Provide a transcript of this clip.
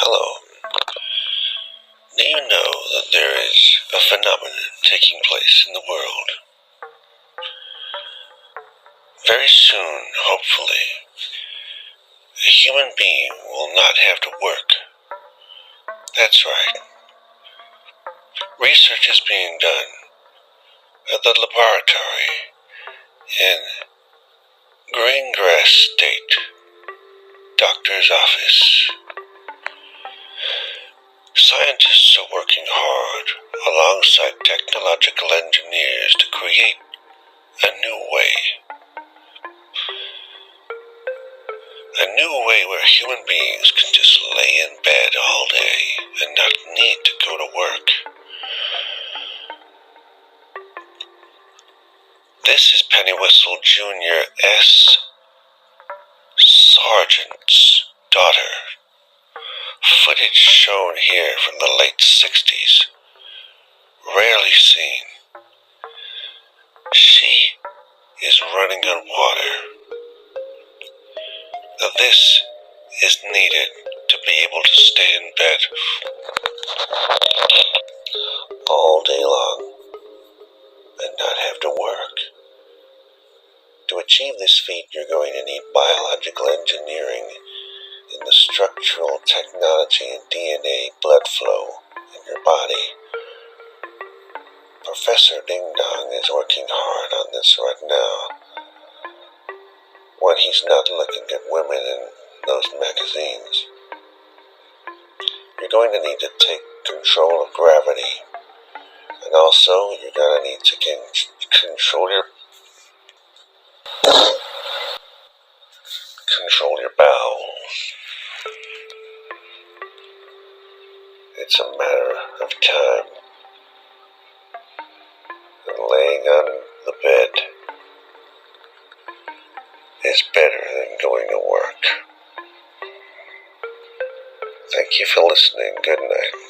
Hello. Do you know that there is a phenomenon taking place in the world? Very soon, hopefully, a human being will not have to work. That's right. Research is being done at the laboratory in Greengrass State Doctor's Office. Scientists are working hard alongside technological engineers to create a new way. A new way where human beings can just lay in bed all day and not need to go to work. This is Pennywhistle Jr. S. Sargent's daughter. Footage shown here from the late 60s. Rarely seen. She is running on water. Now this is needed to be able to stay in bed all day long and not have to work. To achieve this feat, you're going to need biological engineering in the structural technology and DNA blood flow in your body. Professor Ding Dong is working hard on this right now when he's not looking at women in those magazines. You're going to need to take control of gravity, and also you're going to need to control your bowels. It's a matter of time. And laying on the bed is better than going to work. Thank you for listening. Good night.